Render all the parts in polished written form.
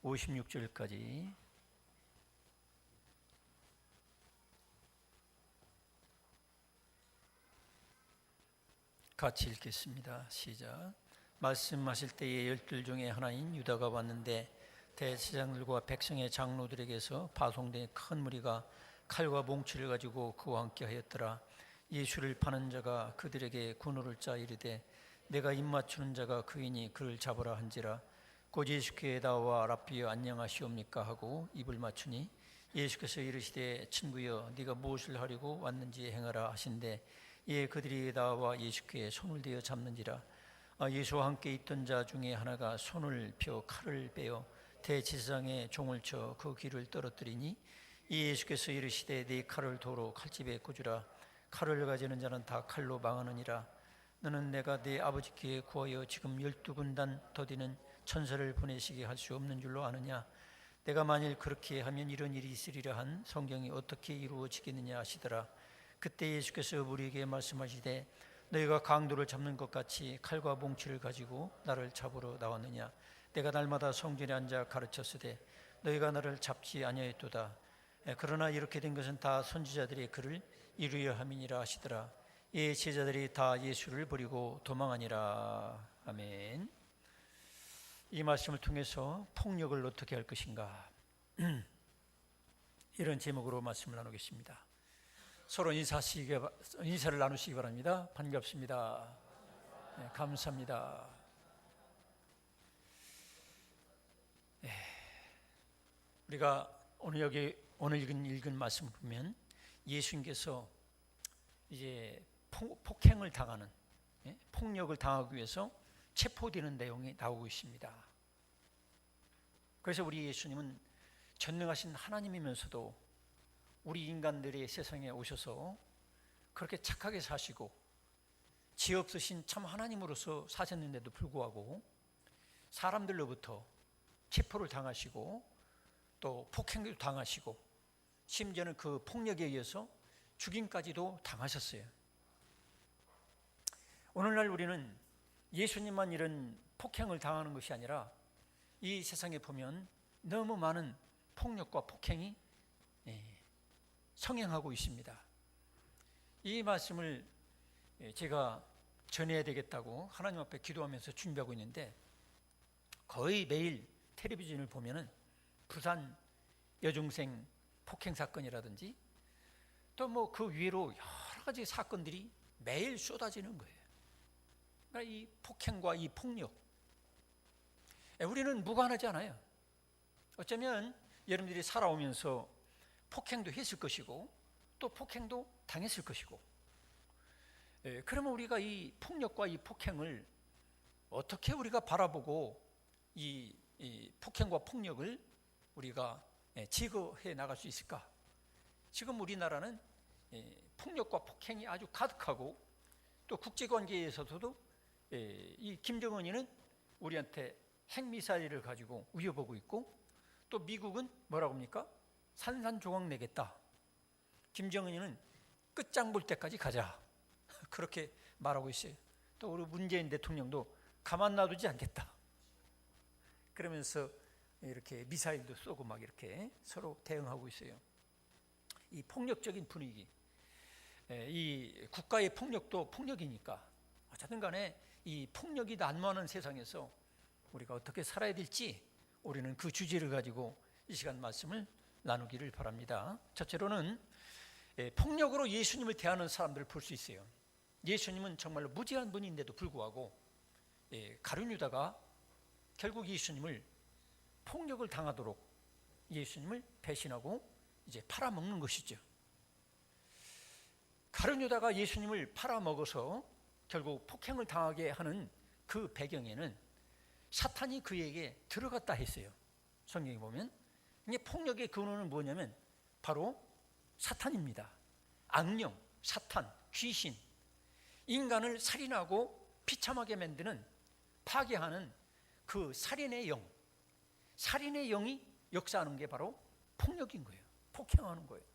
56절까지 같이 읽겠습니다. 시작. 말씀하실 때에 열둘 중에 하나인 유다가 왔는데 대제사장들과 백성의 장로들에게서 파송된 큰 무리가 칼과 몽치를 가지고 그와 함께 하였더라. 예수를 파는 자가 그들에게 군호를 짜 이르되 내가 입맞추는 자가 그이니 그를 잡으라 한지라. 곧 예수께 나와 랍비여 안녕하시옵니까 하고 입을 맞추니 예수께서 이르시되 친구여 네가 무엇을 하려고 왔는지 행하라 하신대 예 그들이 나와 예수께 손을 대어 잡는지라. 예수와 함께 있던 자 중에 하나가 손을 펴 칼을 빼어 대제사장의 종을 쳐 그 귀를 떨어뜨리니 예수께서 이르시되 네 칼을 도로 칼집에 꽂으라. 칼을 가지는 자는 다 칼로 망하느니라. 너는 내가 네 아버지께 구하여 지금 12군단 더디는 천사를 보내시게 할 수 없는 줄로 아느냐. 내가 만일 그렇게 하면 이런 일이 있으리라 한 성경이 어떻게 이루어지겠느냐 하시더라. 그때 예수께서 우리에게 말씀하시되 너희가 강도를 잡는 것 같이 칼과 몽치를 가지고 나를 잡으러 나왔느냐. 내가 날마다 성전에 앉아 가르쳤으되 너희가 나를 잡지 아니하였도다. 그러나 이렇게 된 것은 다 선지자들이 그를 이루려 함이니라 하시더라. 이 제자들이 다 예수를 버리고 도망하니라. 아멘. 이 말씀을 통해서 폭력을 어떻게 할 것인가 이런 제목으로 말씀을 나누겠습니다. 서로 인사를 나누시기 바랍니다. 반갑습니다. 네, 감사합니다. 네, 우리가 오늘 읽은 말씀을 보면 예수님께서 이제 폭행을 당하는, 폭력을 당하기 위해서 체포되는 내용이 나오고 있습니다. 그래서 우리 예수님은 전능하신 하나님이면서도 우리 인간들의 세상에 오셔서 그렇게 착하게 사시고 죄 없으신 참 하나님으로서 사셨는데도 불구하고 사람들로부터 체포를 당하시고 또 폭행도 당하시고 심지어는 그 폭력에 의해서 죽임까지도 당하셨어요. 오늘날 우리는 예수님만 이런 폭행을 당하는 것이 아니라 이 세상에 보면 너무 많은 폭력과 폭행이 성행하고 있습니다. 이 말씀을 제가 전해야 되겠다고 하나님 앞에 기도하면서 준비하고 있는데 거의 매일 텔레비전을 보면은 부산 여중생 폭행 사건이라든지 또 뭐 그 위로 여러 가지 사건들이 매일 쏟아지는 거예요. 그러니까 이 폭행과 이 폭력 우리는 무관하지 않아요. 어쩌면 여러분들이 살아오면서 폭행도 했을 것이고 또 폭행도 당했을 것이고 그러면 우리가 이 폭력과 이 폭행을 어떻게 우리가 바라보고 이 폭행과 폭력을 우리가 제거해 나갈 수 있을까? 지금 우리나라는 폭력과 폭행이 아주 가득하고 또 국제관계에서도 이 김정은이는 우리한테 핵미사일을 가지고 우려보고 있고 또 미국은 뭐라고 합니까? 산산조각 내겠다. 김정은이는 끝장 볼 때까지 가자. 그렇게 말하고 있어요. 또 우리 문재인 대통령도 가만 놔두지 않겠다. 그러면서 이렇게 미사일도 쏘고 막 이렇게 서로 대응하고 있어요. 이 폭력적인 분위기, 이 국가의 폭력도 폭력이니까 어쨌든 간에 이 폭력이 난무하는 세상에서 우리가 어떻게 살아야 될지 우리는 그 주제를 가지고 이 시간 말씀을 나누기를 바랍니다. 첫째로는 폭력으로 예수님을 대하는 사람들을 볼 수 있어요. 예수님은 정말로 무지한 분인데도 불구하고 가룟 유다가 결국 예수님을 폭력을 당하도록 예수님을 배신하고 이제 팔아먹는 것이죠. 가룟 유다가 예수님을 팔아먹어서 결국 폭행을 당하게 하는 그 배경에는 사탄이 그에게 들어갔다 했어요. 성경에 보면 이게 폭력의 근원은 뭐냐면 바로 사탄입니다. 악령, 사탄, 귀신, 인간을 살인하고 비참하게 만드는 파괴하는 그 살인의 영, 살인의 영이 역사하는 게 바로 폭력인 거예요. 폭행하는 거예요.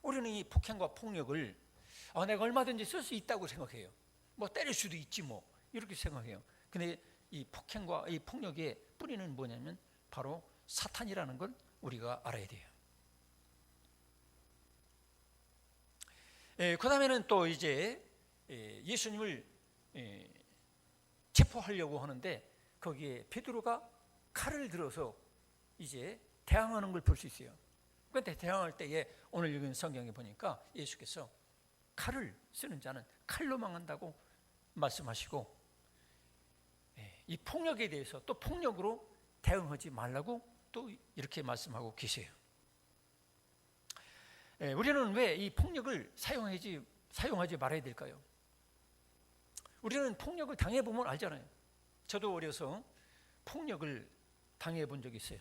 우리는 이 폭행과 폭력을 내가 얼마든지 쓸 수 있다고 생각해요. 뭐 때릴 수도 있지 뭐 이렇게 생각해요. 근데 이 폭행과 이 폭력의 뿌리는 뭐냐면 바로 사탄이라는 걸 우리가 알아야 돼요. 그 다음에는 또 이제 예수님을 체포하려고 하는데 거기에 베드로가 칼을 들어서 이제 대항하는 걸 볼 수 있어요. 그런데 대항할 때에 오늘 읽은 성경에 보니까 예수께서 칼을 쓰는 자는 칼로 망한다고 말씀하시고, 이 폭력에 대해서 또 폭력으로 대응하지 말라고 또 이렇게 말씀하고 계세요. 우리는 왜 이 폭력을 사용하지 말아야 될까요? 우리는 폭력을 당해보면 알잖아요. 저도 어려서 폭력을 당해본 적이 있어요.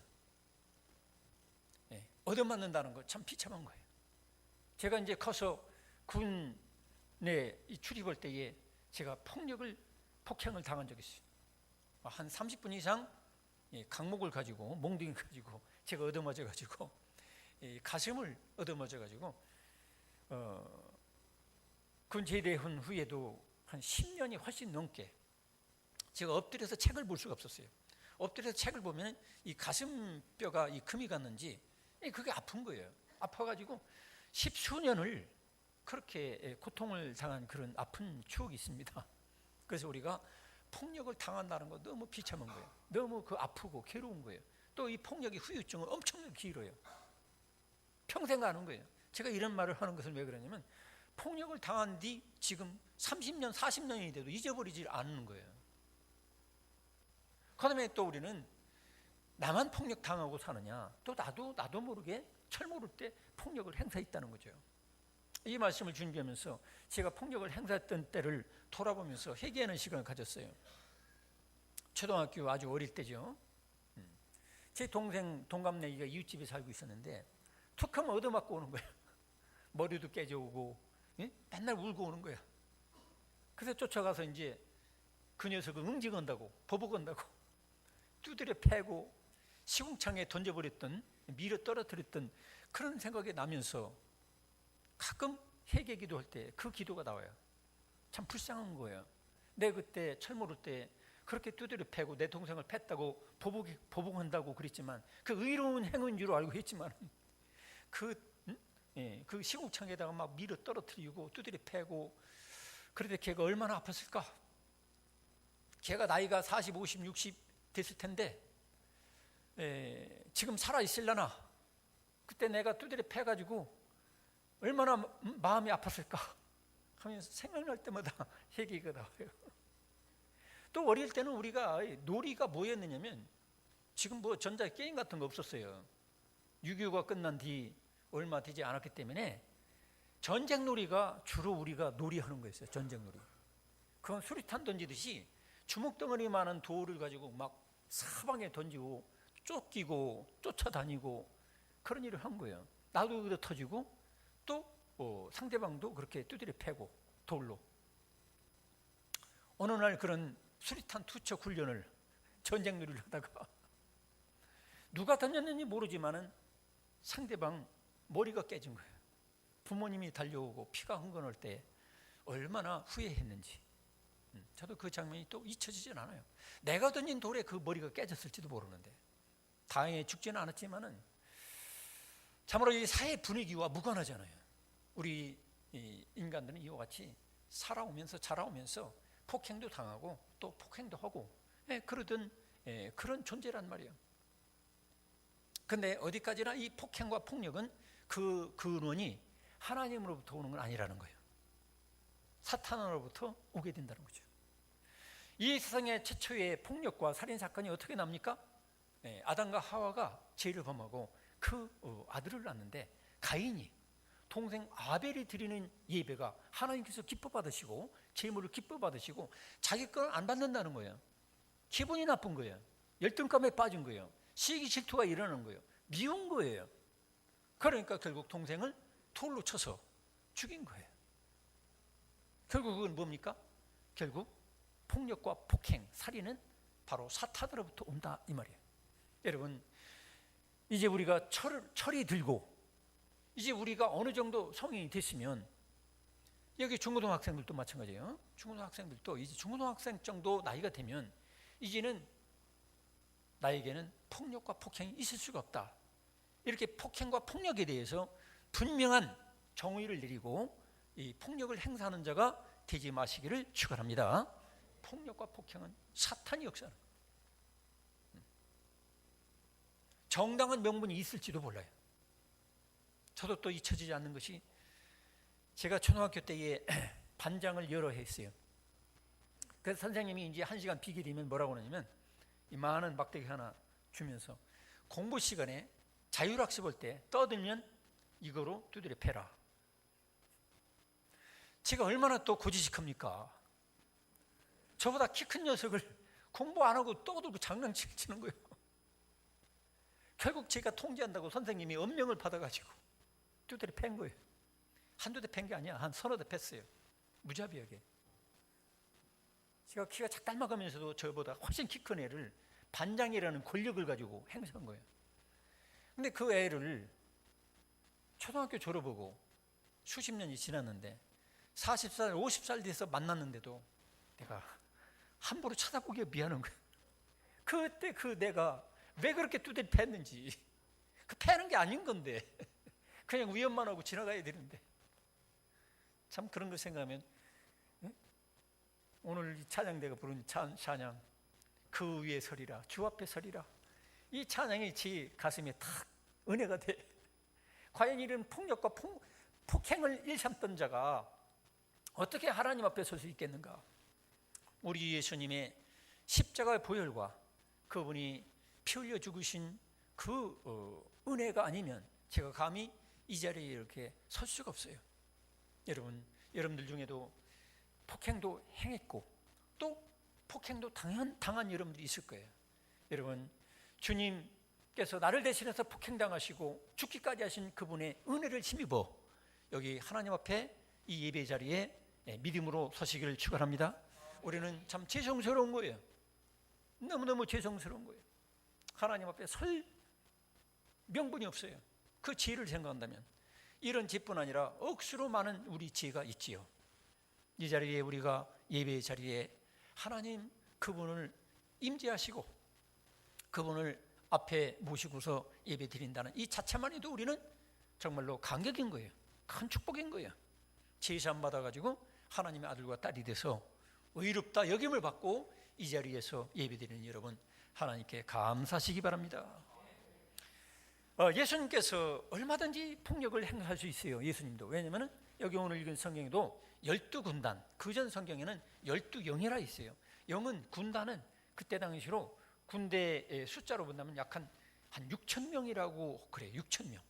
얻어맞는다는 거 참 비참한 거예요. 제가 이제 커서 군에 출입할 때에 제가 폭행을 당한 적이 있어요. 한 30분 이상 강목을 가지고, 몽둥이 가지고 제가 얻어맞아 가지고 가슴을 얻어맞아 가지고 군 제대한 후에도 한 10년이 훨씬 넘게 제가 엎드려서 책을 볼 수가 없었어요. 엎드려서 책을 보면 이 가슴뼈가 이 금이 갔는지 그게 아픈 거예요. 아파가지고 10수년을 그렇게 고통을 당한 그런 아픈 추억이 있습니다. 그래서 우리가 폭력을 당한다는 거 너무 비참한 거예요. 너무 아프고 괴로운 거예요. 또 이 폭력의 후유증은 엄청나게 길어요. 평생 가는 거예요. 제가 이런 말을 하는 것은 왜 그러냐면 폭력을 당한 뒤 지금 30년, 40년이 돼도 잊어버리지 않는 거예요. 그 다음에 또 우리는 나만 폭력 당하고 사느냐, 또 나도 모르게 철모를 때 폭력을 행사했다는 거죠. 이 말씀을 준비하면서 제가 폭력을 행사했던 때를 돌아보면서 회개하는 시간을 가졌어요. 초등학교 아주 어릴 때죠. 제 동갑내기가 이웃집에 살고 있었는데 툭 하면 얻어맞고 오는 거예요. 머리도 깨져오고 맨날 울고 오는 거예요. 그래서 쫓아가서 이제 그 녀석을 응징한다고, 보복한다고 두드려 패고 시궁창에 던져버렸던, 밀어 떨어뜨렸던 그런 생각이 나면서 가끔 회개 기도할 때 그 기도가 나와요. 참 불쌍한 거예요. 내 그때 철모를 때 그렇게 두드려 패고 내 동생을 팼다고 보복한다고 그랬지만, 그 의로운 행위인 줄 알고 했지만 그 시궁창에다가 막 밀어 떨어뜨리고 두드려 패고, 그런데 걔가 얼마나 아팠을까? 걔가 나이가 40, 50, 60 됐을 텐데 지금 살아있을려나? 그때 내가 두드려 패가지고 얼마나 마음이 아팠을까 하면서 생각날 때마다 회개가 나와요. 또 어릴 때는 우리가 놀이가 뭐였느냐면, 지금 뭐 전자게임 같은 거 없었어요. 6.25가 끝난 뒤 얼마 되지 않았기 때문에 전쟁놀이가 주로 우리가 놀이하는 거였어요. 전쟁놀이. 그건 수리탄 던지듯이 주먹덩어리 많은 돌을 가지고 막 사방에 던지고 쫓기고 쫓아다니고 그런 일을 한 거예요. 나도 그래 터지고 또 상대방도 그렇게 두드려 패고 돌로. 어느 날 그런 수리탄 투척 훈련을, 전쟁놀이를 하다가 누가 던졌는지 모르지만은 상대방 머리가 깨진 거예요. 부모님이 달려오고 피가 흥건할 때 얼마나 후회했는지. 저도 그 장면이 또 잊혀지진 않아요. 내가 던진 돌에 그 머리가 깨졌을지도 모르는데, 다행히 죽지는 않았지만은 참으로 이 사회 분위기와 무관하잖아요. 우리 인간들은 이와 같이 살아오면서 자라오면서 폭행도 당하고 또 폭행도 하고 그러던 그런 존재란 말이에요. 근데 어디까지나 이 폭행과 폭력은 그 근원이 하나님으로부터 오는 건 아니라는 거예요. 사탄으로부터 오게 된다는 거죠. 이 세상의 최초의 폭력과 살인사건이 어떻게 납니까? 아담과 하와가 죄를 범하고 그 아들을 낳는데, 가인이 동생 아벨이 드리는 예배가 하나님께서 기뻐 받으시고 제물을 기뻐 받으시고 자기 걸 안 받는다는 거예요. 기분이 나쁜 거예요. 열등감에 빠진 거예요. 시기 질투가 일어나는 거예요. 미운 거예요. 그러니까 결국 동생을 돌로 쳐서 죽인 거예요. 결국 그건 뭡니까? 결국 폭력과 폭행, 살인은 바로 사탄으로부터 온다 이 말이에요. 여러분, 이제 우리가 철이 들고 이제 우리가 어느 정도 성인이 됐으면, 여기 중고등학생들도 마찬가지예요. 중고등학생들도 이제 중고등학생 정도 나이가 되면 이제는 나에게는 폭력과 폭행이 있을 수가 없다. 이렇게 폭행과 폭력에 대해서 분명한 정의를 내리고 이 폭력을 행사하는 자가 되지 마시기를 축원합니다. 폭력과 폭행은 사탄이 역사하는 거예요. 정당한 명분이 있을지도 몰라요. 저도 또 잊혀지지 않는 것이, 제가 초등학교 때에 반장을 여러 해 했어요. 그래서 선생님이 이제 1시간 비게 되면 뭐라고 하냐면, 이만한 막대기 하나 주면서 공부 시간에 자율학습할 때 떠들면 이거로 두드려 패라. 제가 얼마나 또 고지식합니까? 저보다 키 큰 녀석을 공부 안 하고 떠들고 장난치는 거예요. 결국 제가 통제한다고 선생님이 엄명을 받아가지고 두드려 팬 거예요. 한두 대 팬 게 아니야. 한 서너 대 팼어요. 무자비하게. 제가 키가 작달막하면서도 저보다 훨씬 키 큰 애를 반장이라는 권력을 가지고 행사한 거예요. 근데 그 애를 초등학교 졸업하고 수십 년이 지났는데 40살, 50살 돼서 만났는데도 내가 함부로 쳐다보기가 미안한 거예요. 그때 그 내가 왜 그렇게 두드려 팼는지. 그 패는 게 아닌 건데 그냥 위협만 하고 지나가야 되는데. 참 그런 거 생각하면, 오늘 이 찬양대가 부른 찬양, 그 위에 서리라, 주 앞에 서리라, 이 찬양이 제 가슴에 탁 은혜가 돼. 과연 이런 폭력과 폭행을 일삼던 자가 어떻게 하나님 앞에 설 수 있겠는가? 우리 예수님의 십자가의 보혈과 그분이 피 흘려 죽으신 그 은혜가 아니면 제가 감히 이 자리에 이렇게 설 수가 없어요. 여러분들 중에도 폭행도 행했고 또 폭행도 당한 여러분들이 있을 거예요. 여러분, 주님께서 나를 대신해서 폭행당하시고 죽기까지 하신 그분의 은혜를 힘입어 여기 하나님 앞에 이 예배 자리에 믿음으로 서시기를 축원합니다. 우리는 참 죄송스러운 거예요. 너무너무 죄송스러운 거예요. 하나님 앞에 설 명분이 없어요. 그 지혜를 생각한다면. 이런 죄뿐 아니라 억수로 많은 우리 지혜가 있지요. 이 자리에, 우리가 예배의 자리에 하나님 그분을 임재하시고 그분을 앞에 모시고서 예배 드린다는 이 자체만 해도 우리는 정말로 감격인 거예요. 큰 축복인 거예요. 제사 받아가지고 하나님의 아들과 딸이 돼서 의롭다 여김을 받고 이 자리에서 예배드리는 여러분, 하나님께 감사하시기 바랍니다. 예수님께서 얼마든지 폭력을 행사할 수 있어요. 예수님도. 왜냐하면 여기 오늘 읽은 성경에도 12군단, 그전 성경에는 12영이라 있어요. 영은, 군단은 그때 당시로 군대의 숫자로 본다면 약 한 6천 명이라고 그래요. 6천 명.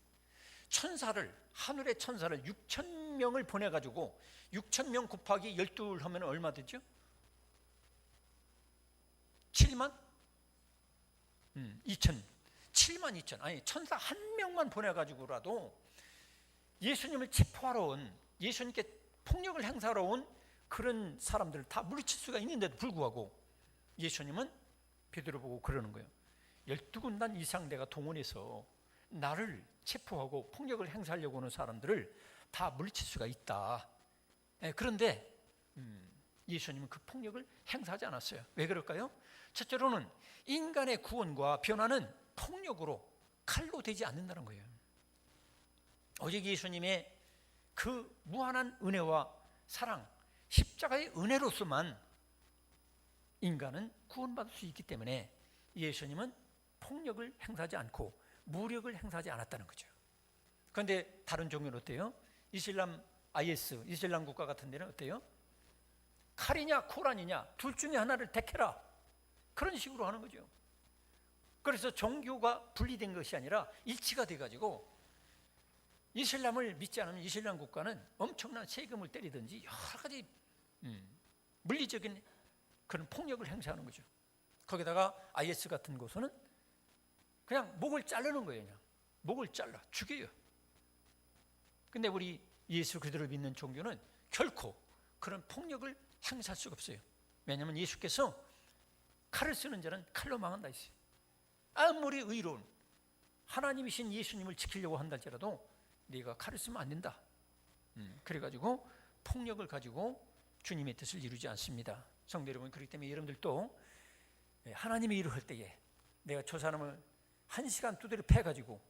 천사를, 하늘의 천사를 6천 명을 보내가지고 6천 명 곱하기 12 하면 얼마 되죠? 7만 2천, 7만 2천. 아니, 천사 한 명만 보내가지고라도 예수님을 체포하러 온, 예수님께 폭력을 행사하러 온 그런 사람들을 다 물리칠 수가 있는데도 불구하고 예수님은 베드로 보고 그러는 거예요. 12군단 이상 내가 동원해서 나를 체포하고 폭력을 행사하려고 하는 사람들을 다 물리칠 수가 있다. 그런데 예수님은 그 폭력을 행사하지 않았어요. 왜 그럴까요? 첫째로는 인간의 구원과 변화는 폭력으로, 칼로 되지 않는다는 거예요. 오직 예수님의 그 무한한 은혜와 사랑, 십자가의 은혜로서만 인간은 구원받을 수 있기 때문에 예수님은 폭력을 행사하지 않고 무력을 행사하지 않았다는 거죠. 그런데 다른 종교는 어때요? 이슬람, IS, 이슬람 국가 같은 데는 어때요? 칼이냐 코란이냐 둘 중에 하나를 택해라, 그런 식으로 하는 거죠. 그래서 종교가 분리된 것이 아니라 일치가 돼가지고 이슬람을 믿지 않으면 이슬람 국가는 엄청난 세금을 때리든지 여러 가지 물리적인 그런 폭력을 행사하는 거죠. 거기다가 IS 같은 곳은 그냥 목을 자르는 거예요. 그냥 목을 잘라 죽여요. 근데 우리 예수 그리스도를 믿는 종교는 결코 그런 폭력을 행사할 수가 없어요. 왜냐하면 예수께서 칼을 쓰는 자는 칼로 망한다 했어요. 아무리 의로운 하나님이신 예수님을 지키려고 한달지라도 네가 칼을 쓰면 안 된다. 그래가지고 폭력을 가지고 주님의 뜻을 이루지 않습니다. 성도 여러분, 그렇기 때문에 여러분들도 하나님의 일을 할 때에 내가 저 사람을 1시간 두드려 패가지고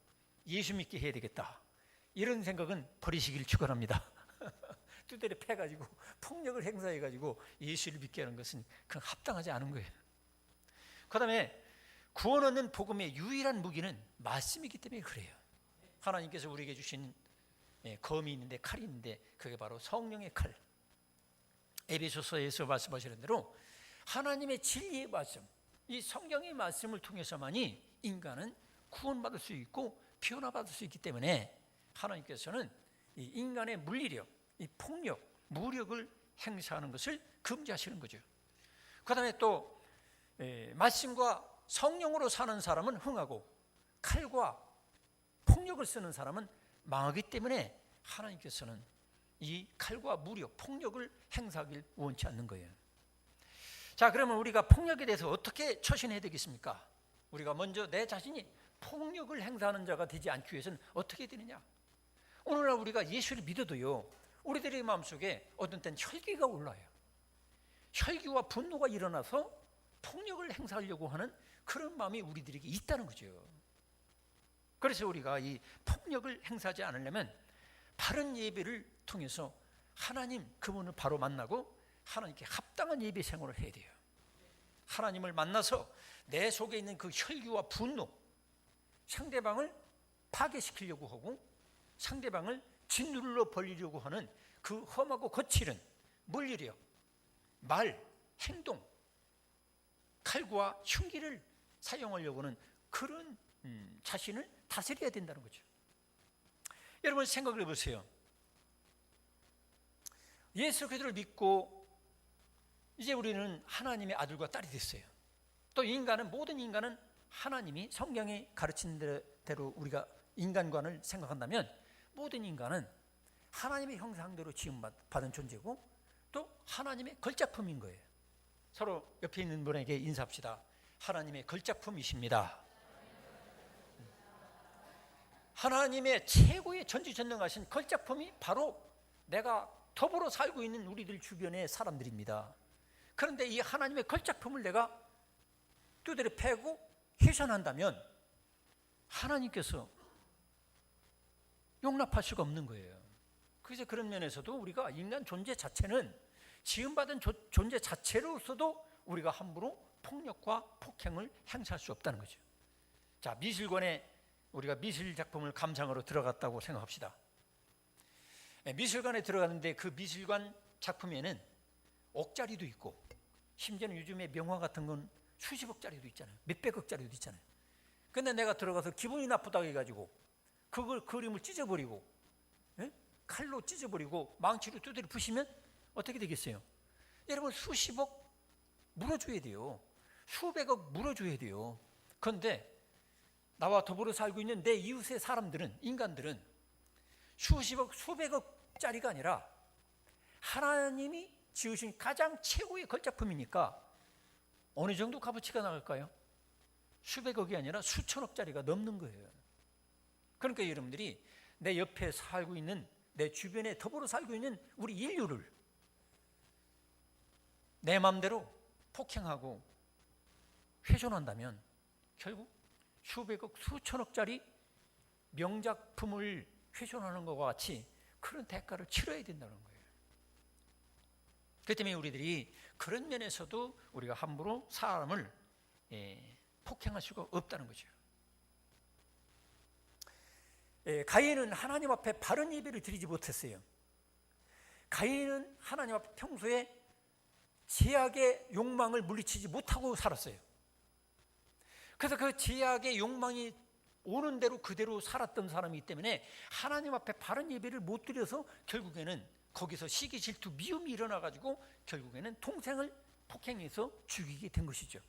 예수 믿게 해야 되겠다, 이런 생각은 버리시길 축원합니다. 두드려 패가지고 폭력을 행사해가지고 예수를 믿게 하는 것은 그건 합당하지 않은 거예요. 그 다음에 구원 얻는 복음의 유일한 무기는 말씀이기 때문에 그래요. 하나님께서 우리에게 주신 검이 있는데, 칼이 있는데, 그게 바로 성령의 칼. 에베소서에서 말씀하시는 대로 하나님의 진리의 말씀, 이 성경의 말씀을 통해서만이 인간은 구원받을 수 있고 변화받을 수 있기 때문에 하나님께서는 이 인간의 물리력, 이 폭력, 무력을 행사하는 것을 금지하시는 거죠. 그 다음에 또 말씀과 성령으로 사는 사람은 흥하고 칼과 폭력을 쓰는 사람은 망하기 때문에 하나님께서는 이 칼과 무력, 폭력을 행사하길 원치 않는 거예요. 자, 그러면 우리가 폭력에 대해서 어떻게 처신해야 되겠습니까? 우리가 먼저 내 자신이 폭력을 행사하는 자가 되지 않기 위해서는 어떻게 되느냐? 오늘날 우리가 예수를 믿어도요, 우리들의 마음속에 어떤 때는 혈기가 올라요. 혈기와 분노가 일어나서 폭력을 행사하려고 하는 그런 마음이 우리들에게 있다는 거죠. 그래서 우리가 이 폭력을 행사하지 않으려면 바른 예배를 통해서 하나님 그분을 바로 만나고 하나님께 합당한 예배 생활을 해야 돼요. 하나님을 만나서 내 속에 있는 그 혈기와 분노, 상대방을 파괴시키려고 하고 상대방을 짓눌러 버리려고 하는 그 험하고 거칠은 물리력, 말, 행동, 칼과 흉기를 사용하려고 하는 그런 자신을 다스려야 된다는 거죠. 여러분 생각을 해보세요. 예수 그리스도를 믿고 이제 우리는 하나님의 아들과 딸이 됐어요. 또 인간은, 모든 인간은 하나님이 성경이 가르치는 대로 우리가 인간관을 생각한다면 모든 인간은 하나님의 형상대로 지음받은 존재고 또 하나님의 걸작품인 거예요. 서로 옆에 있는 분에게 인사합시다. 하나님의 걸작품이십니다. 하나님의 최고의 전지전능하신 걸작품이 바로 내가 더불어 살고 있는 우리들 주변의 사람들입니다. 그런데 이 하나님의 걸작품을 내가 두드려 패고 훼손한다면 하나님께서 용납할 수가 없는 거예요. 그래서 그런 면에서도 우리가 인간 존재 자체는 지음받은 존재 자체로서도 우리가 함부로 폭력과 폭행을 행사할 수 없다는 거죠. 자, 미술관에 우리가 미술 작품을 감상하러 들어갔다고 생각합시다. 미술관에 들어갔는데 그 미술관 작품에는 억짜리도 있고 심지어는 요즘에 명화 같은 건 수십억짜리도 있잖아요. 몇백억짜리도 있잖아요. 근데 내가 들어가서 기분이 나쁘다고 해가지고 그걸 그림을 찢어버리고 칼로 찢어버리고 망치로 두드려 부시면 어떻게 되겠어요? 여러분 수십억 물어줘야 돼요. 수백억 물어줘야 돼요. 그런데 나와 더불어 살고 있는 내 이웃의 사람들은, 인간들은 수십억, 수백억짜리가 아니라 하나님이 지으신 가장 최고의 걸작품이니까 어느 정도 값어치가 나갈까요? 수백억이 아니라 수천억짜리가 넘는 거예요. 그러니까 여러분들이 내 옆에 살고 있는, 내 주변에 더불어 살고 있는 우리 인류를 내 마음대로 폭행하고 훼손한다면 결국 수백억, 수천억짜리 명작품을 훼손하는 것과 같이 그런 대가를 치러야 된다는 거예요. 그렇기 때문에 우리들이 그런 면에서도 우리가 함부로 사람을 폭행할 수가 없다는 거죠. 가인은 하나님 앞에 바른 예배를 드리지 못했어요. 가인은 하나님 앞에 평소에 죄악의 욕망을 물리치지 못하고 살았어요. 그래서 그 죄악의 욕망이 오는 대로 그대로 살았던 사람이기 때문에 하나님 앞에 바른 예배를 못 드려서 결국에는 거기서 시기, 질투, 미움이 일어나가지고 결국에는 동생을 폭행해서 죽이게 된 것이죠.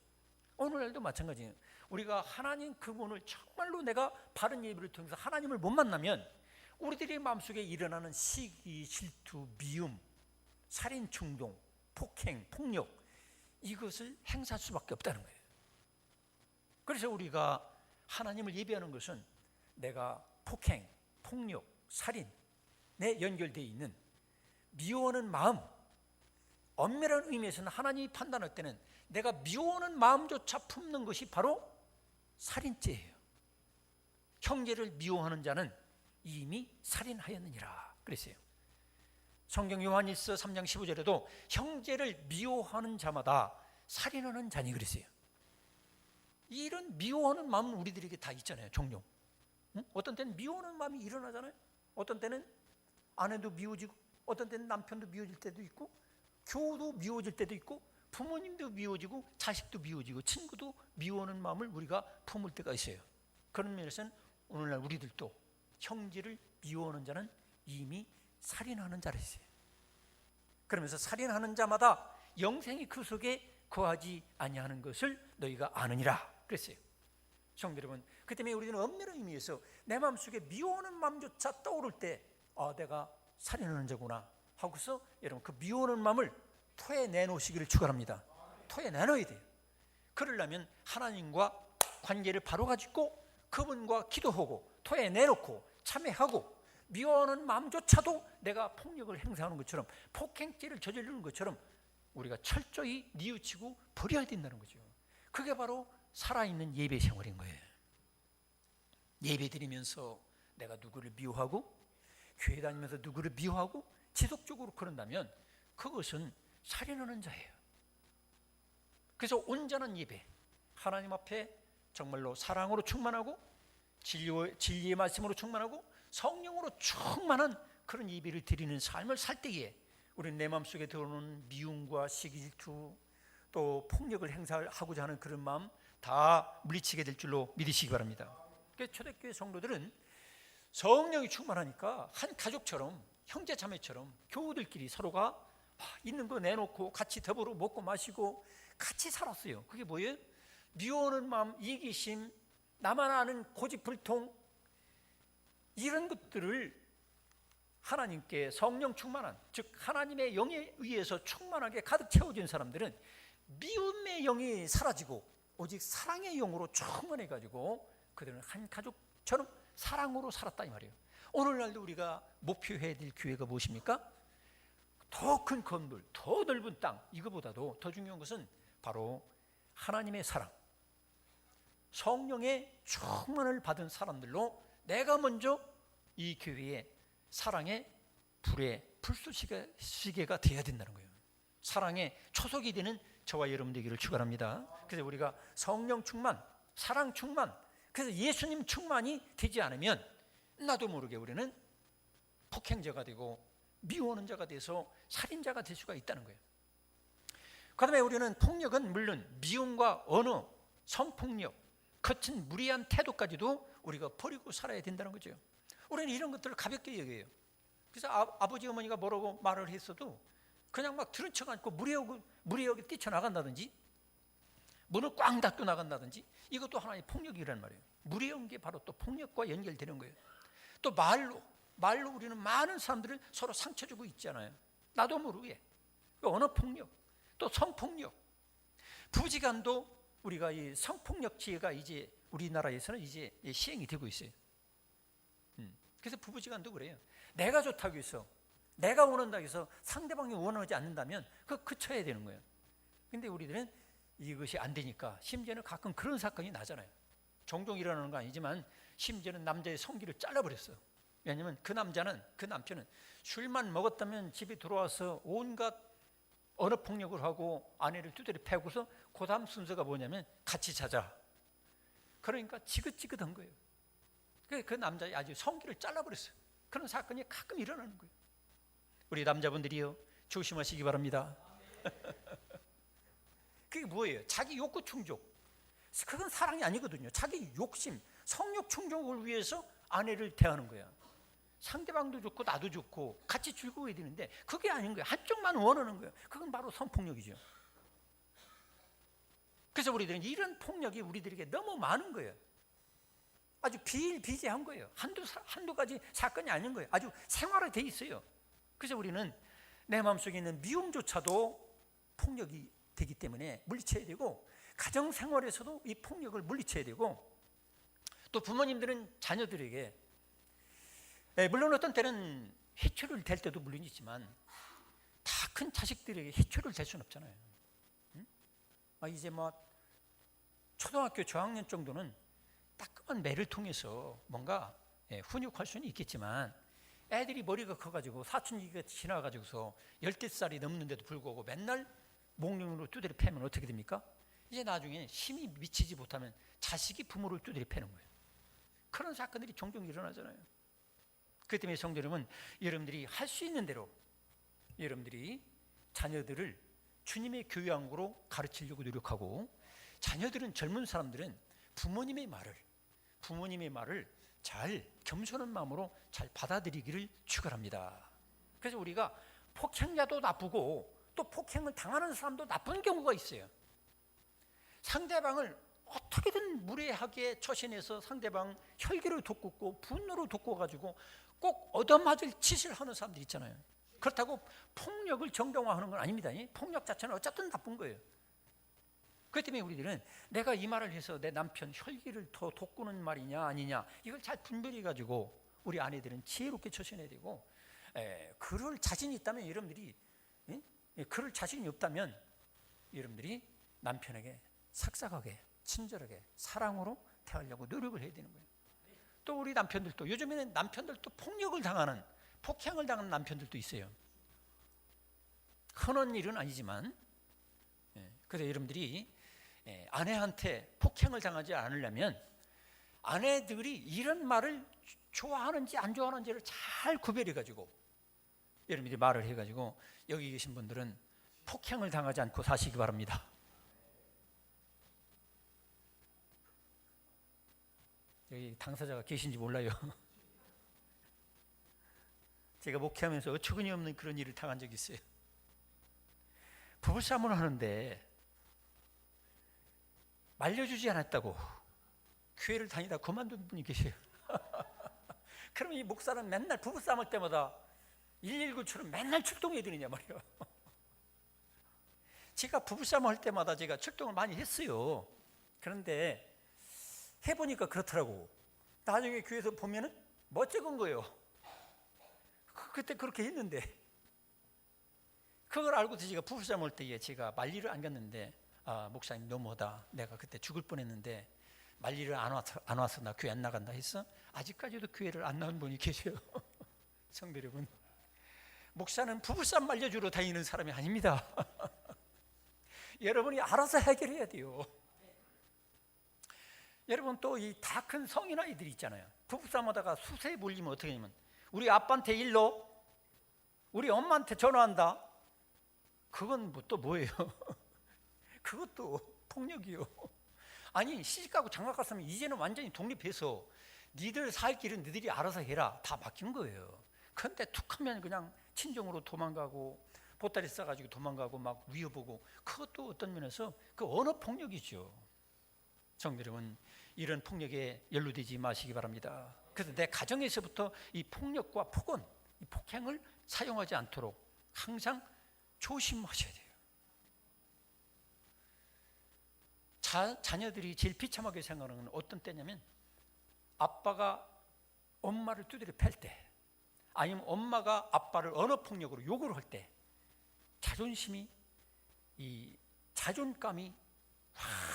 오늘날도 마찬가지예요. 우리가 하나님 그분을 정말로 내가 바른 예배를 통해서 하나님을 못 만나면 우리들의 마음속에 일어나는 시기, 질투, 미움, 살인 충동, 폭행, 폭력, 이것을 행사할 수밖에 없다는 거예요. 그래서 우리가 하나님을 예배하는 것은 내가 폭행, 폭력, 살인에 연결되어 있는 미워하는 마음, 엄밀한 의미에서는 하나님이 판단할 때는 내가 미워하는 마음조차 품는 것이 바로 살인죄예요. 형제를 미워하는 자는 이미 살인하였느니라 그랬어요. 성경 요한일서 3장 15절에도 형제를 미워하는 자마다 살인하는 자니 그랬어요. 이런 미워하는 마음은 우리들에게 다 있잖아요. 종종. 어떤 때는 미워하는 마음이 일어나잖아요. 어떤 때는 아내도 미워지고, 어떤 때는 남편도 미워질 때도 있고, 교우도 미워질 때도 있고, 부모님도 미워지고, 자식도 미워지고, 친구도 미워하는 마음을 우리가 품을 때가 있어요. 그런 면에서는 오늘날 우리들도 형제를 미워하는 자는 이미 살인하는 자라 했어요. 그러면서 살인하는 자마다 영생이 그 속에 거하지 아니하는 것을 너희가 아느니라 그랬어요. 성도 여러분, 그 때문에 우리는 엄밀한 의미에서 내 마음속에 미워하는 마음조차 떠오를 때 내가 살인하는 자구나 하고서 여러분 그 미워하는 마음을 토해내놓으시기를 축원합니다. 토해내놓아야 돼요. 그러려면 하나님과 관계를 바로 가지고 그분과 기도하고 토해내놓고 참회하고 미워하는 마음조차도 내가 폭력을 행사하는 것처럼 폭행죄를 저지르는 것처럼 우리가 철저히 뉘우치고 버려야 된다는 거죠. 그게 바로 살아있는 예배 생활인 거예요. 예배 드리면서 내가 누구를 미워하고 교회 다니면서 누구를 미워하고 지속적으로 그런다면 그것은 살인하는 자예요. 그래서 온전한 예배, 하나님 앞에 정말로 사랑으로 충만하고 진리의 말씀으로 충만하고 성령으로 충만한 그런 예배를 드리는 삶을 살 때에 우리는 내 마음속에 들어오는 미움과 시기 질투 또 폭력을 행사하고자 하는 그런 마음 다 물리치게 될 줄로 믿으시기 바랍니다. 그래서 초대교회 성도들은 성령이 충만하니까 한 가족처럼 형제 자매처럼 교우들끼리 서로가 있는 거 내놓고 같이 더불어 먹고 마시고 같이 살았어요. 그게 뭐예요? 미워하는 마음, 이기심, 나만 아는 고집불통 이런 것들을 하나님께 성령 충만한, 즉 하나님의 영에 의해서 충만하게 가득 채워진 사람들은 미움의 영이 사라지고 오직 사랑의 영으로 충만해가지고 그들은 한 가족처럼 사랑으로 살았다 이 말이에요. 오늘날도 우리가 목표해야 될 교회가 무엇입니까? 더 큰 건물, 더 넓은 땅, 이거보다도 더 중요한 것은 바로 하나님의 사랑, 성령의 충만을 받은 사람들로 내가 먼저 이 교회의 사랑의 불의 불쏘시개가 되어야 된다는 거예요. 사랑의 초석이 되는 저와 여러분 되기를 축원합니다. 그래서 우리가 성령 충만, 사랑 충만, 그래서 예수님 충만이 되지 않으면 나도 모르게 우리는 폭행자가 되고 미워하는 자가 돼서 살인자가 될 수가 있다는 거예요. 그다음에 우리는 폭력은 물론 미움과 언어, 성폭력, 거친 무리한 태도까지도 우리가 버리고 살아야 된다는 거죠. 우리는 이런 것들을 가볍게 여겨요. 그래서 아버지 어머니가 뭐라고 말을 했어도 그냥 막 들은 척 않고 무리하게 뛰쳐나간다든지 문을 꽝 닫고 나간다든지 이것도 하나의 폭력이란 말이에요. 무리한 게 바로 또 폭력과 연결되는 거예요. 또 말로 우리는 많은 사람들을 서로 상처 주고 있잖아요. 나도 모르게 언어 폭력, 또 성폭력, 부지간도 우리가 이 성폭력죄가 이제 우리나라에서는 이제 시행이 되고 있어요. 그래서 부부지간도 그래요. 내가 좋다고 해서 내가 원한다고 해서 상대방이 원하지 않는다면 그거 그쳐야 되는 거예요. 근데 우리들은 이것이 안 되니까 심지어는 가끔 그런 사건이 나잖아요. 종종 일어나는 거 아니지만 심지어는 남자의 성기를 잘라버렸어요. 왜냐하면 그 남편은 술만 먹었다면 집에 들어와서 온갖 언어폭력을 하고 아내를 두드려 패고서 그 다음 순서가 뭐냐면 같이 자자. 그러니까 지긋지긋한 거예요. 그 남자의 아주 성기를 잘라버렸어요. 그런 사건이 가끔 일어나는 거예요. 우리 남자분들이요 조심하시기 바랍니다. 그게 뭐예요? 자기 욕구 충족. 그건 사랑이 아니거든요. 자기 욕심, 성욕 충족을 위해서 아내를 대하는 거야. 상대방도 좋고 나도 좋고 같이 즐거워야 되는데 그게 아닌 거예요. 한쪽만 원하는 거예요. 그건 바로 성폭력이죠. 그래서 우리들은 이런 폭력이 우리들에게 너무 많은 거예요. 아주 비일비재한 거예요. 한두 가지 사건이 아닌 거예요. 아주 생활화돼 있어요. 그래서 우리는 내 마음속에 있는 미움조차도 폭력이 되기 때문에 물리쳐야 되고 가정생활에서도 이 폭력을 물리쳐야 되고 또 부모님들은 자녀들에게 물론 어떤 때는 해초를 댈 때도 물론 있지만 다 큰 자식들에게 해초를 댈 수는 없잖아요. 이제 초등학교 저학년 정도는 따끔한 매를 통해서 뭔가 훈육할 수는 있겠지만 애들이 머리가 커가지고 사춘기가 지나가지고서 10살이 넘는데도 불구하고 맨날 목욕으로 두드려 패면 어떻게 됩니까? 이제 나중에 힘이 미치지 못하면 자식이 부모를 두드려 패는 거예요. 그런 사건들이 종종 일어나잖아요. 그렇기 때문에 성도 여러분, 여러분들이 할 수 있는 대로 여러분들이 자녀들을 주님의 교양으로 가르치려고 노력하고, 자녀들은, 젊은 사람들은 부모님의 말을 잘 겸손한 마음으로 잘 받아들이기를 축원합니다. 그래서 우리가 폭행자도 나쁘고 또 폭행을 당하는 사람도 나쁜 경우가 있어요. 상대방을 어떻게든 무례하게 처신해서 상대방 혈기를 돋구고 분노를 돋궈가지고 꼭 얻어맞을 짓을 하는 사람들 있잖아요. 그렇다고 폭력을 정당화하는 건 아닙니다. 폭력 자체는 어쨌든 나쁜 거예요. 그렇기 때문에 우리들은 내가 이 말을 해서 내 남편 혈기를 더 돋구는 말이냐 아니냐, 이걸 잘 분별해가지고 우리 아내들은 지혜롭게 처신해야 되고, 그럴 자신이 있다면 여러분들이, 그럴 자신이 없다면 여러분들이 남편에게 삭삭하게 친절하게 사랑으로 대하려고 노력을 해야 되는 거예요. 또 우리 남편들도, 요즘에는 남편들도 폭력을 당하는, 폭행을 당하는 남편들도 있어요. 흔한 일은 아니지만, 그래서 여러분들이 아내한테 폭행을 당하지 않으려면 아내들이 이런 말을 좋아하는지 안 좋아하는지를 잘 구별해가지고 여러분들이 말을 해가지고 여기 계신 분들은 폭행을 당하지 않고 사시기 바랍니다. 여기 당사자가 계신지 몰라요. 제가 목회하면서 어처구니 없는 그런 일을 당한 적이 있어요. 부부싸움을 하는데 말려주지 않았다고 교회를 다니다 그만둔 분이 계세요. 그러면 이 목사는 맨날 부부싸움할 때마다 119처럼 맨날 출동해야 되느냐 말이에요. 제가 부부싸움 할 때마다 제가 출동을 많이 했어요. 그런데 해보니까 그렇더라고. 나중에 교회에서 보면은 멋쩍은 거예요. 그때 그렇게 했는데, 그걸 알고도 제가 부부싸움 할 때에 제가 말리를 안 갔는데, 목사님 너무하다, 내가 그때 죽을 뻔했는데 말리를 안 와서 나 교회 안 나간다 했어? 아직까지도 교회를 안 나온 분이 계세요. 성도 여러분, 목사는 부부싸움 말려주러 다니는 사람이 아닙니다. 여러분이 알아서 해결해야 돼요. 여러분, 또 이 다 큰 성인 아이들이 있잖아요. 부부싸움 하다가 수세에 몰리면 어떻게 하냐면, 우리 아빠한테 일러, 우리 엄마한테 전화한다. 그건 또 뭐예요? 그것도 폭력이요. 아니, 시집가고 장가갔으면 이제는 완전히 독립해서 니들 살 길은 니들이 알아서 해라, 다 맡긴 거예요. 그런데 툭하면 그냥 친정으로 도망가고 보따리 싸가지고 도망가고 막 위협하고, 그것도 어떤 면에서 그 언어 폭력이죠. 성도 여러분, 이런 폭력에 연루되지 마시기 바랍니다. 그래서 내 가정에서부터 이 폭력과 폭언, 이 폭행을 사용하지 않도록 항상 조심하셔야 돼요. 자녀들이 제일 비참하게 생각하는 건 어떤 때냐면, 아빠가 엄마를 두드려 팰 때, 아니면 엄마가 아빠를 언어폭력으로 욕을 할 때 자존심이, 이 자존감이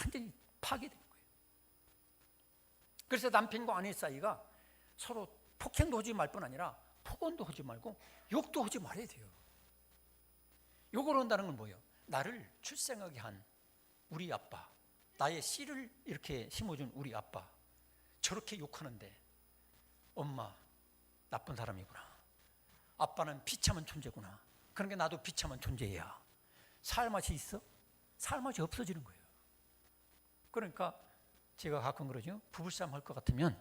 완전히 파괴되는 거예요. 그래서 남편과 아내 사이가 서로 폭행도 하지 말 뿐 아니라 폭언도 하지 말고 욕도 하지 말아야 돼요. 욕을 한다는 건 뭐예요? 나를 출생하게 한 우리 아빠, 나의 씨를 이렇게 심어준 우리 아빠, 저렇게 욕하는데 엄마 나쁜 사람이구나, 아빠는 비참한 존재구나, 그러니까 나도 비참한 존재야, 살 맛이 있어? 살 맛이 없어지는 거예요. 그러니까 제가 가끔 그러죠. 부부싸움 할 것 같으면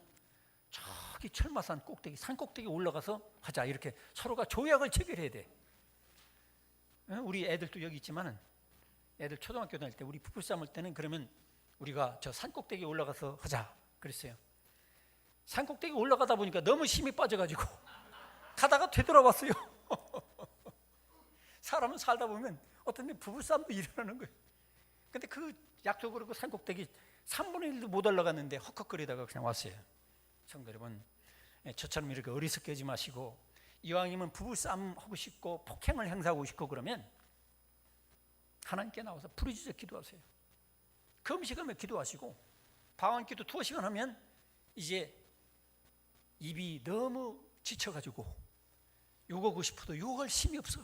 저기 철마산 꼭대기, 산 꼭대기 올라가서 하자, 이렇게 서로가 조약을 체결해야 돼. 우리 애들도 여기 있지만은, 애들 초등학교 다닐 때 우리 부부싸움 할 때는 그러면 우리가 저 산 꼭대기 올라가서 하자 그랬어요. 산 꼭대기 올라가다 보니까 너무 힘이 빠져가지고 가다가 되돌아왔어요. 사람은 살다 보면 어떤 데 부부싸움도 일어나는 거예요. 근데 그 약속으로 그 산 꼭대기 3분의 1도 못 올라갔는데 헉헉거리다가 그냥 왔어요. 성도 여러분, 저처럼 이렇게 어리석게 하지 마시고, 이왕이면 부부싸움 하고 싶고 폭행을 행사하고 싶고 그러면 하나님께 나와서 부르짖어 기도하세요. 금식하며 기도하시고, 방언기도 2시간 하면 이제 입이 너무 지쳐가지고 욕하고 싶어도 욕할 힘이 없어.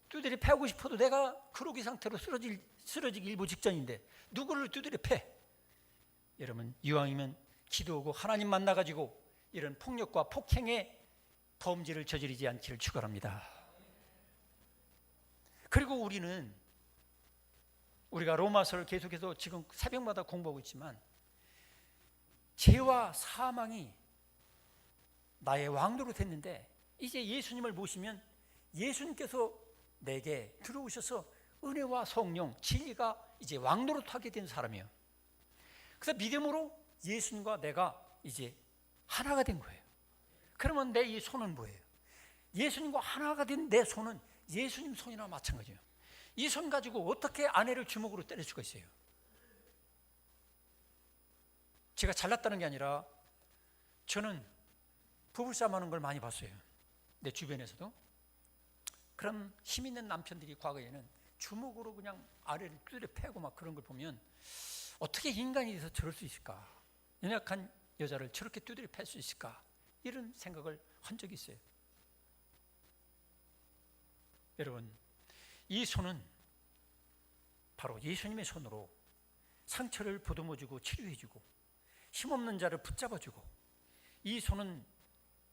두드려 패고 싶어도 내가 그러기 상태로 쓰러지기 일보 직전인데 누구를 두드려 패? 여러분, 이왕이면 기도하고 하나님 만나가지고 이런 폭력과 폭행의 범죄를 저지르지 않기를 축원합니다. 그리고 우리가 로마서를 계속해서 지금 새벽마다 공부하고 있지만 죄와 사망이 나의 왕도로 됐는데 이제 예수님을 모시면 예수님께서 내게 들어오셔서 은혜와 성령, 진리가 이제 왕노로 타게 된 사람이에요. 그래서 믿음으로 예수님과 내가 이제 하나가 된 거예요. 그러면 내 이 손은 뭐예요? 예수님과 하나가 된 내 손은 예수님 손이나 마찬가지예요. 이 손 가지고 어떻게 아내를 주먹으로 때릴 수가 있어요? 제가 잘났다는 게 아니라 저는 부부싸움 하는 걸 많이 봤어요. 내 주변에서도. 그럼 힘 있는 남편들이 과거에는 주먹으로 그냥 아래를 두드려 패고 막 그런 걸 보면 어떻게 인간이 돼서 저럴 수 있을까? 연약한 여자를 저렇게 두드려 팰 수 있을까? 이런 생각을 한 적이 있어요. 여러분, 이 손은 바로 예수님의 손으로 상처를 보듬어주고 치료해주고 힘없는 자를 붙잡아주고, 이 손은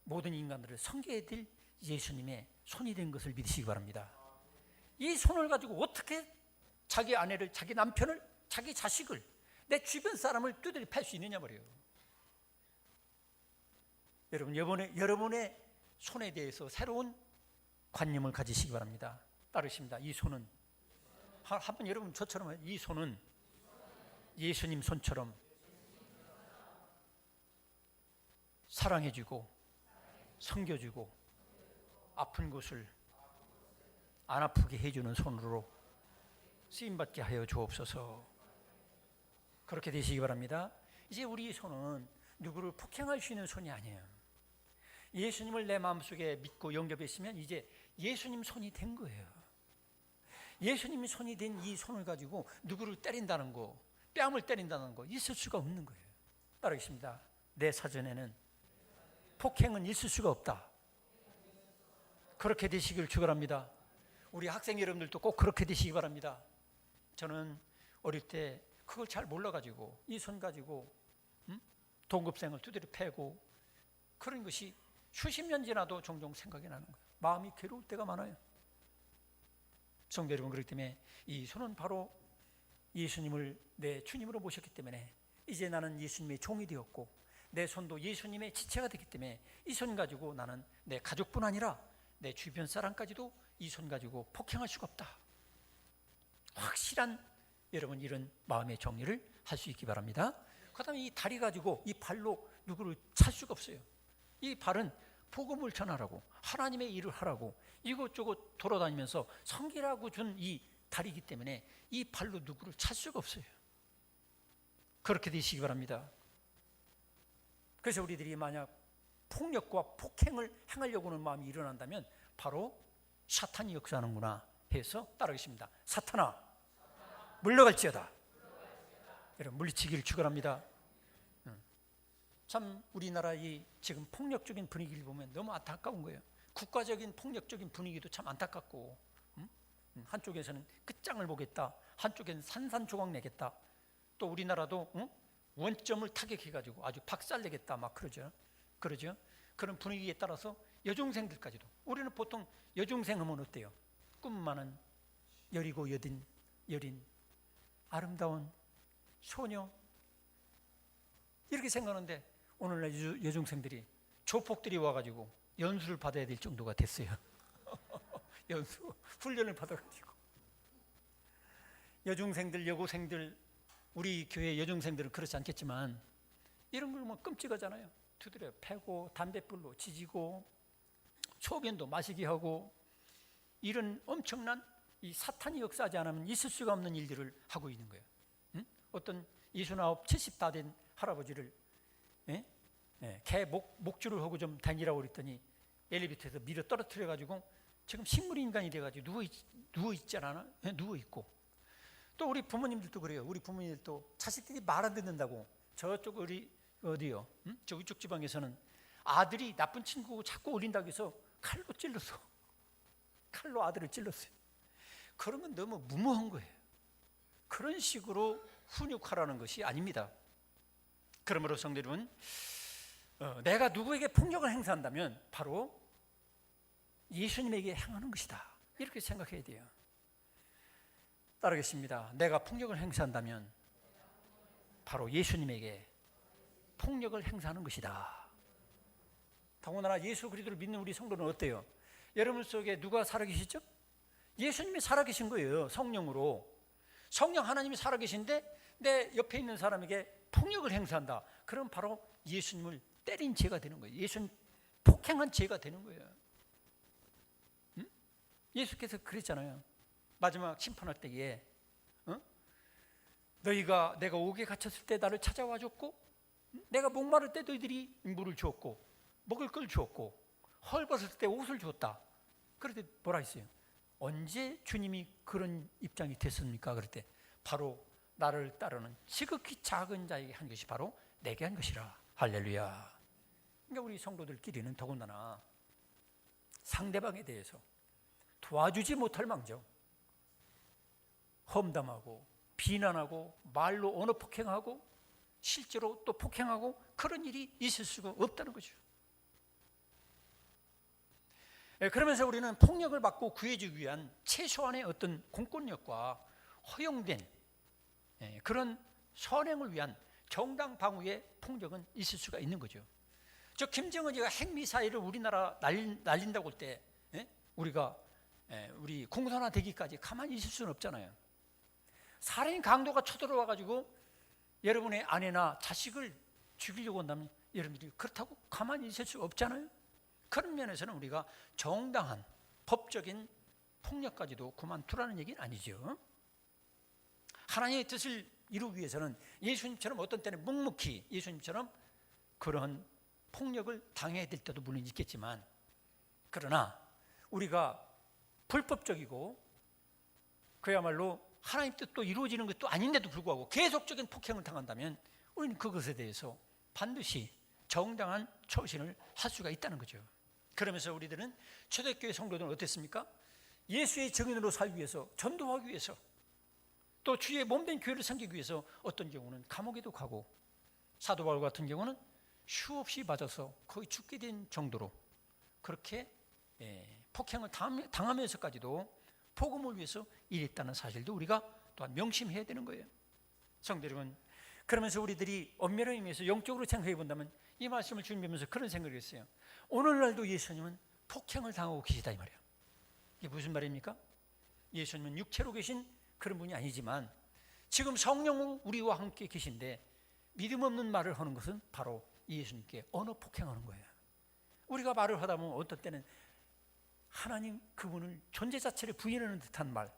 모든 인간들을 섬겨야 될 예수님의 손이 된 것을 믿으시기 바랍니다. 이 손을 가지고 어떻게 자기 아내를, 자기 남편을, 자기 자식을, 내 주변 사람을 두드려 팰 수 있느냐 말이에요. 여러분, 여러분의 손에 대해서 새로운 관념을 가지시기 바랍니다. 따르십니다. 이 손은, 한번 여러분 저처럼, 이 손은 예수님 손처럼 사랑해주고 섬겨주고 아픈 곳을 안 아프게 해주는 손으로 쓰임받게 하여 주옵소서. 그렇게 되시기 바랍니다. 이제 우리 손은 누구를 폭행할 수 있는 손이 아니에요. 예수님을 내 마음속에 믿고 영접했으면 이제 예수님 손이 된 거예요. 예수님이 손이 된 이 손을 가지고 누구를 때린다는 거, 뺨을 때린다는 거 있을 수가 없는 거예요. 따르겠습니다. 내 사전에는 폭행은 있을 수가 없다. 그렇게 되시길 축원합니다. 우리 학생 여러분들도 꼭 그렇게 되시기 바랍니다. 저는 어릴 때 그걸 잘 몰라가지고 이 손 가지고 동급생을 두드려 패고 그런 것이 수십 년 지나도 종종 생각이 나는 거예요. 마음이 괴로울 때가 많아요. 성도 여러분, 그렇기 때문에 이 손은 바로 예수님을 내 주님으로 모셨기 때문에 이제 나는 예수님의 종이 되었고 내 손도 예수님의 지체가 되기 때문에 이 손 가지고 나는 내 가족뿐 아니라 내 주변 사람까지도 이 손 가지고 폭행할 수가 없다. 확실한 여러분 이런 마음의 정리를 할 수 있기 바랍니다. 그 다음에 이 다리 가지고 이 발로 누구를 찰 수가 없어요. 이 발은 복음을 전하라고 하나님의 일을 하라고 이곳저곳 돌아다니면서 섬기라고 준 이 다리이기 때문에 이 발로 누구를 찰 수가 없어요. 그렇게 되시기 바랍니다. 그래서 우리들이 만약 폭력과 폭행을 행하려고 하는 마음이 일어난다면 바로 사탄이 역사하는구나 해서 따르겠습니다. 사탄아, 물러갈지어다. 여러분, 물리치기를 축원합니다. 참 우리나라의 지금 폭력적인 분위기를 보면 너무 안타까운 거예요. 국가적인 폭력적인 분위기도 참 안타깝고, 한쪽에서는 끝장을 보겠다, 한쪽에는 산산조각 내겠다, 또 우리나라도 원점을 타격해가지고 아주 박살내겠다 막 그러죠. 그런 분위기에 따라서 여중생들까지도, 우리는 보통 여중생 하면 어때요? 꿈 많은 여리고 여린 아름다운 소녀 이렇게 생각하는데 오늘날 여중생들이 조폭들이 와가지고 연수를 받아야 될 정도가 됐어요. 연수 훈련을 받아가지고 여중생들, 여고생들, 우리 교회 여중생들은 그렇지 않겠지만 이런 걸 뭐 끔찍하잖아요. 두드려 패고 담뱃불로 지지고 소변도 마시게 하고 이런 엄청난 이 사탄이 역사하지 않으면 있을 수가 없는 일들을 하고 있는 거예요. 어떤 69, 70 다 된 할아버지를 개 목줄을 하고 좀 다니라고 그랬더니 엘리베이터에서 밀어 떨어뜨려 가지고 지금 식물인간이 돼가지고 누워있지 않아? 누워있고. 또 우리 부모님들도 그래요. 우리 부모님들도 자식들이 말 안 듣는다고 저쪽 우리 어디요? 저 위쪽 지방에서는 아들이 나쁜 친구고 자꾸 어린다고 해서 칼로 찔렀어. 칼로 아들을 찔렀어요. 그런 건 너무 무모한 거예요. 그런 식으로 훈육하라는 것이 아닙니다. 그러므로 성도 여러분, 내가 누구에게 폭력을 행사한다면 바로 예수님에게 행하는 것이다, 이렇게 생각해야 돼요. 따르겠습니다. 내가 폭력을 행사한다면 바로 예수님에게 폭력을 행사하는 것이다. 더군다나 예수 그리스도를 믿는 우리 성도는 어때요? 여러분 속에 누가 살아계시죠? 예수님이 살아계신 거예요. 성령으로. 성령 하나님이 살아계신데 내 옆에 있는 사람에게 폭력을 행사한다. 그럼 바로 예수님을 때린 죄가 되는 거예요. 예수님 폭행한 죄가 되는 거예요. 예수께서 그랬잖아요. 마지막 심판할 때에 너희가 내가 옥에 갇혔을 때 나를 찾아와 줬고, 내가 목마를 때 너희들이 물을 주었고, 먹을 걸 주었고, 헐벗을 때 옷을 주었다. 그럴 때 뭐라 했어요? 언제 주님이 그런 입장이 됐습니까? 그럴 때 바로 나를 따르는 지극히 작은 자에게 한 것이 바로 내게 한 것이라. 할렐루야. 그러니까 우리 성도들끼리는 더군다나 상대방에 대해서 도와주지 못할 망정 험담하고 비난하고 말로 언어 폭행하고 실제로 또 폭행하고 그런 일이 있을 수가 없다는 거죠. 그러면서 우리는 폭력을 받고 구해주기 위한 최소한의 어떤 공권력과 허용된 그런 선행을 위한 정당 방위의 폭력은 있을 수가 있는 거죠. 저 김정은이가 핵미사일을 우리나라 날린다고 할 때 우리가 우리 공산화되기까지 가만히 있을 수는 없잖아요. 살인 강도가 쳐들어와 가지고 여러분의 아내나 자식을 죽이려고 한다면 여러분들이 그렇다고 가만히 있을 수 없잖아요. 그런 면에서는 우리가 정당한 법적인 폭력까지도 그만두라는 얘기는 아니죠. 하나님의 뜻을 이루기 위해서는 예수님처럼 어떤 때는 묵묵히 예수님처럼 그런 폭력을 당해야 될 때도 물론 있겠지만, 그러나 우리가 불법적이고 그야말로 하나님 뜻도 이루어지는 것도 아닌데도 불구하고 계속적인 폭행을 당한다면 우리는 그것에 대해서 반드시 정당한 처신을 할 수가 있다는 거죠. 그러면서 우리들은 초대교회 성도들은 어땠습니까? 예수의 증인으로 살기 위해서, 전도하기 위해서, 또 주의 몸된 교회를 섬기기 위해서 어떤 경우는 감옥에도 가고, 사도 바울 같은 경우는 수없이 맞아서 거의 죽게 된 정도로 그렇게 폭행을 당하면서까지도 복음을 위해서 일했다는 사실도 우리가 또한 명심해야 되는 거예요. 성도 여러분, 그러면서 우리들이 엄밀한 의미에서 영적으로 생각해 본다면 이 말씀을 준비하면서 그런 생각을 했어요. 오늘날도 예수님은 폭행을 당하고 계시다, 이 말이에요. 이게 무슨 말입니까? 예수님은 육체로 계신 그런 분이 아니지만 지금 성령으로 우리와 함께 계신데 믿음 없는 말을 하는 것은 바로 예수님께 언어 폭행하는 거예요. 우리가 말을 하다 보면 어떤 때는 하나님 그분을 존재 자체를 부인하는 듯한 말,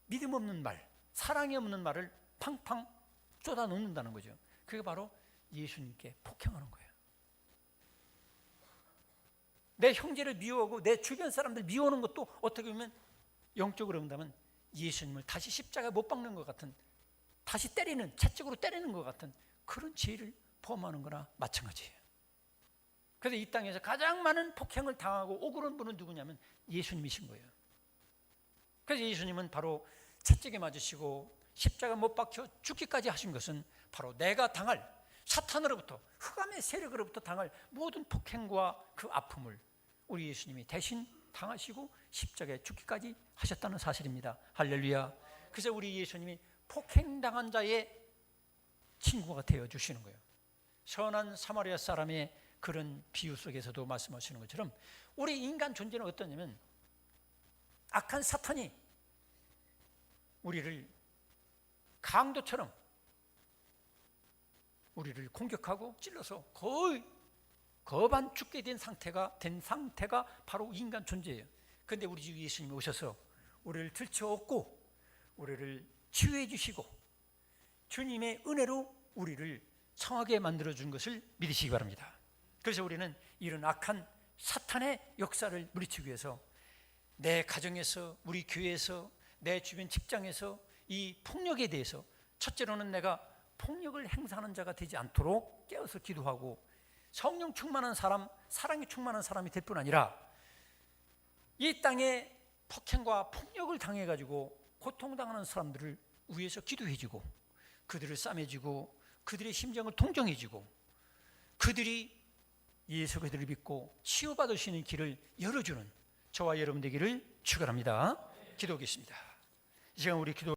믿음 없는 말, 사랑이 없는 말을 팡팡 쏟아 놓는다는 거죠. 그게 바로 예수님께 폭행하는 거예요. 내 형제를 미워하고 내 주변 사람들 미워하는 것도 어떻게 보면 영적으로 본다면 예수님을 다시 십자가에 못 박는 것 같은, 다시 때리는, 채찍으로 때리는 것 같은 그런 죄를 범하는 거나 마찬가지예요. 그래서 이 땅에서 가장 많은 폭행을 당하고 억울한 분은 누구냐면 예수님이신 거예요. 그래서 예수님은 바로 채찍에 맞으시고 십자가 못 박혀 죽기까지 하신 것은 바로 내가 당할 사탄으로부터, 흑암의 세력으로부터 당할 모든 폭행과 그 아픔을 우리 예수님이 대신 당하시고 십자가에 죽기까지 하셨다는 사실입니다. 할렐루야. 그래서 우리 예수님이 폭행당한 자의 친구가 되어주시는 거예요. 선한 사마리아 사람의 그런 비유 속에서도 말씀하시는 것처럼 우리 인간 존재는 어떠냐면 악한 사탄이 우리를 강도처럼 우리를 공격하고 찔러서 거의 거반 죽게 된 상태가 바로 인간 존재예요. 그런데 우리 주 예수님이 오셔서 우리를 들쳐업고 우리를 치유해 주시고 주님의 은혜로 우리를 성하게 만들어준 것을 믿으시기 바랍니다. 그래서 우리는 이런 악한 사탄의 역사를 물리치기 위해서 내 가정에서, 우리 교회에서, 내 주변 직장에서 이 폭력에 대해서 첫째로는 내가 폭력을 행사하는 자가 되지 않도록 깨어서 기도하고 성령 충만한 사람, 사랑이 충만한 사람이 될 뿐 아니라 이 땅에 폭행과 폭력을 당해가지고 고통당하는 사람들을 위해서 기도해주고 그들을 싸매주고 그들의 심정을 동정해주고 그들이 예수 그들을 믿고 치유받을 수 있는 길을 열어주는 저와 여러분 되기를 축원합니다. 기도하겠습니다. 이 시간 우리 기도